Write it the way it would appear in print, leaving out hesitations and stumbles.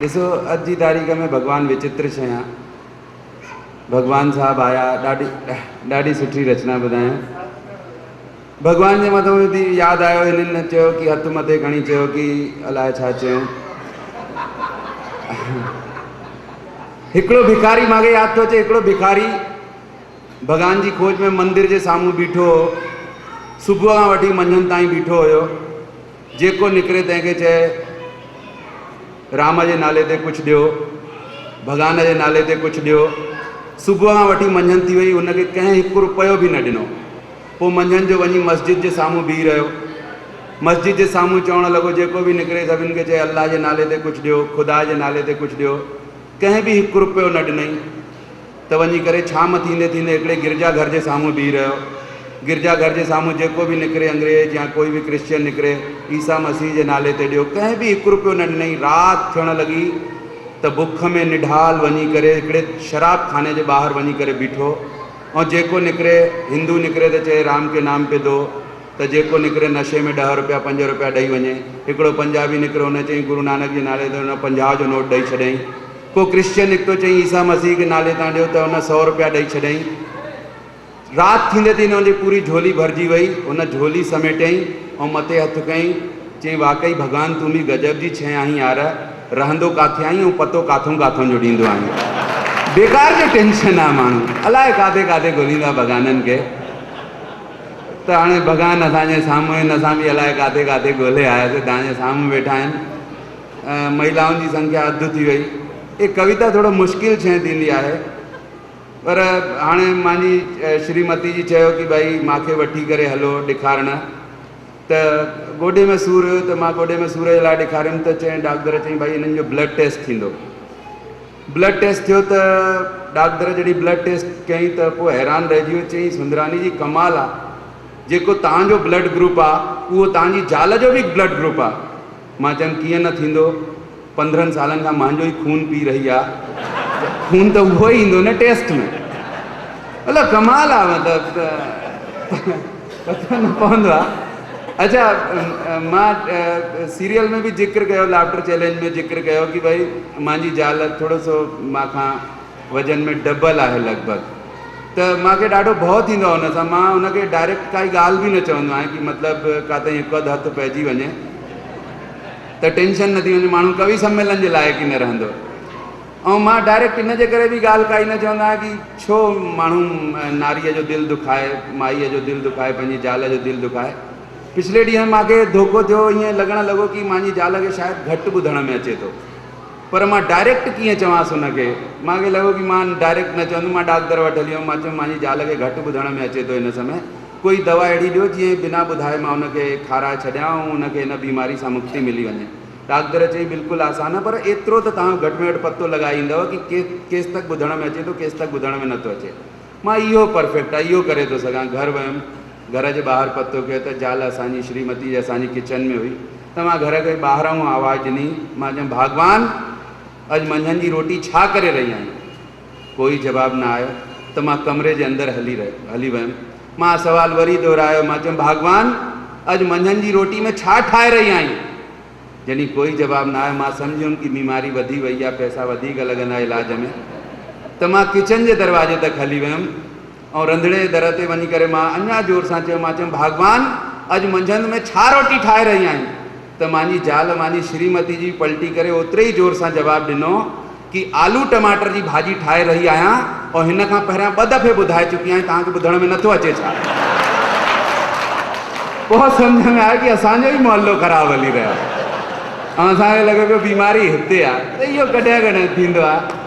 ॾिसो अॼु जी तारीख़ में भगवान विचित्र शइ आहे। भगवान साहब आया, ॾाढी सुठी रचना ॿुधायां। भगवान जे मथां यादि आयो, हिननि न चयो कि हथु मथे खणी चयो कि अलाए छा चयूं। हिकिड़ो भिखारी, मूंखे यादि थो अचे, हिकिड़ो भिखारी भगवान जी खोज में मंदिर जे साम्हूं बीठो हो। सुबुह खां वठी मंझंदि ताईं बीठो हुयो। जेको निकिरे तंहिंखे चए राम जे नाले ते कुझु ॾियो, भॻवान जे नाले ते कुझु ॾियो। सुबुह खां वठी मंझंदि थी वई, हुनखे कंहिं हिकु रुपयो बि न ॾिनो। पोइ मंझंदि जो वञी मस्जिद जे साम्हूं बीह रहियो। मस्जिद जे साम्हूं चवणु लॻो, जेको बि निकिरे सभिनि खे चए अल्लाह जे नाले ते कुझु ॾियो, ख़ुदा जे नाले ते कुझु ॾियो। कंहिं बि हिकु रुपयो न ॾिनई। त वञी करे शाम थींदे थींदे हिकिड़े गिरजा घर जे साम्हूं बीह रहियो। गिरजा घर जे साम्हूं जेको बि निकिरे, अंग्रेज या कोई बि क्रिश्चियन निकिरे, ईसा मसीह जे नाले ते ॾियो। कंहिं बि हिकु रुपयो न ॾिनई। राति थियणु लॻी त बुख में निढाल वञी करे हिकिड़े शराब खाने जे ॿाहिरि वञी करे बीठो। ऐं जेको निकिरे, हिंदू निकिरे त चए राम के नाम पे दो, त जेको निकिरे नशे में 10 रुपया 5 रुपया ॾेई वञे। हिकिड़ो पंजाबी निकिरो, हुन चई गुरू नानक जे नाले ते हुन 50 जो नोट ॾेई छॾियईं। को क्रिश्चियन निकितो, चई ईसा मसीह के नाले तां ॾियो, त हुन 100 रुपया ॾेई छॾियईं। राति थींदे थींदे हुनजी पूरी झोली भरिजी वई। हुन झोली समेटियईं ऐं मथे हथु कयईं, चई वाक़ई भॻवान तूं बि गजब जी शइ आहीं यार, रहंदो काथे आहीं ऐं पतो काथों काथों जो ॾींदो आहीं। बेकार जो टेंशन आहे माण्हू, अलाए काथे काथे ॻोल्हींदा भॻवाननि खे। त हाणे भॻवान असांजे साम्हूं आहिनि, असां बि अलाए काथे काथे ॻोल्हे आयासीं, तव्हांजे साम्हूं वेठा आहिनि। महिलाउनि जी संख्या अधु थी वई। ये कविता थोरो मुश्किल शइ थींदी आहे, पर हाणे मुंहिंजी श्रीमती जी चयो कि भई मूंखे वठी करे हलो ॾेखारणु। त गोॾे में सूरु हुयो, त मां गोॾे में सूर जे लाइ ॾेखारियुमि। त चईं, डॉक्टर चईं भई हिननि जो ब्लड टेस्ट थींदो। ब्लड टेस्ट थियो त डॉक्टर जॾहिं ब्लड टेस्ट कयईं त पोइ हैरान रहिजी वियो। चईं सुंदरानी जी कमाल आहे, जेको तव्हांजो ब्लड ग्रुप आहे उहो तव्हांजी ज़ाल जो बि ब्लड ग्रुप आहे। मां चयमि कीअं न थींदो, 15 सालनि खां मुंहिंजो ई खून पी रही आहे, खून त उहो ई ईंदो न टेस्ट में। मतिलबु कमाल आहे, मतिलबु पतो न पवंदो आहे। अच्छा, मां सीरियल में बि जिक्र कयो, लाफ्टर चैलेंज में जिक्र कयो कि भई मुंहिंजी ज़ाल थोरो सो मूंखां वज़न में डबल आहे लॻभॻि। त मूंखे ॾाढो भउ थींदो आहे हुन सां। मां हुनखे डायरेक्ट काई ॻाल्हि बि न चवंदो आहियां कि मतिलबु काथे हिकु अधु हथु पइजी वञे त टेंशन न थी वञे, माण्हू कवि सम्मेलन जे लाइक़ु ई न रहंदो। ऐं मां डायरेक्ट इन जे करे बि ॻाल्हि काई न चवंदो आहियां कि छो माण्हू नारीअ जो दिलि दुखाए, माईअ जो दिलि दुखाए, पंहिंजी ज़ाल जो दिलि दुखाए। पिछले ॾींहं मूंखे धोखो थियो, ईअं लॻणु लॻो कि मुंहिंजी ज़ाल खे शायदि घटि ॿुधण में अचे थो। पर मां डायरेक्ट कीअं चवांसि हुनखे, मूंखे लॻो कि मां डायरेक्ट न चवंदुमि। मां डॉक्टर वटि हली वियुमि, मां चयो मुंहिंजी ज़ाल खे घटि ॿुधण में अचे थो हिन समय, कोई दवा अहिड़ी ॾियो जीअं बिना ॿुधाए मां हुनखे खाराए छॾियां ऐं हुनखे हिन बीमारी सां मुक्ति मिली वञे। डॉक्टर चई बिल्कुलु आसान आहे, पर एतिरो त तव्हां घटि में घटि पतो लॻाए ईंदव कि केसि तक ॿुधण में अचे थो, केसि तक ॿुधण में नथो अचे। मां इहो परफेक्ट आहे, इहो करे थो सघां। घर वियुमि, घर जे ॿाहिरि पतो कयो त ज़ाल असांजी श्रीमती असांजी किचन में हुई। त मां घर खे ॿाहिरां आवाज़ु ॾिनी, मां चयुमि भॻवान अॼु मंझंदि जी रोटी छा करे रही आहीं? कोई जवाबु न आयो। त मां कमरे जे अंदरि हली वियुमि। मां सुवालु वरी दोहरायो, मां चयुमि भॻवान अॼु मंझंदि जी रोटी में छा ठाहे रही आहीं? जॾहिं कोई जवाबु न आयो, मां सम्झियुमि कि बीमारी वधी वई आहे, पैसा वधीक लॻंदा इलाज में। त मां किचन जे दरवाजे तक हली वियुमि ऐं रंधिणे जे दर ते वञी करे मां अञा ज़ोर सां चयो, मां चयुमि भॻवान अॼु मंझंदि में छा रोटी ठाहे रही आहीं? त मुंहिंजी ज़ाल, मुंहिंजी श्रीमती जी पलटी करे ओतिरे ई ज़ोर सां जवाबु ॾिनो कि आलू टमाटर जी भाॼी ठाहे रही आहियां ऐं हिन खां पहिरियां 2 दफ़े ॿुधाए चुकी आहियां, तव्हांखे ॿुधण में नथो अचे छा? पोइ सम्झ में आयो कि असांजो ई मोहल्लो ख़राबु हली रहियो आहे ऐं असांखे लॻे पियो बीमारी हिते आहे। त इहो कॾहिं कॾहिं थींदो आहे।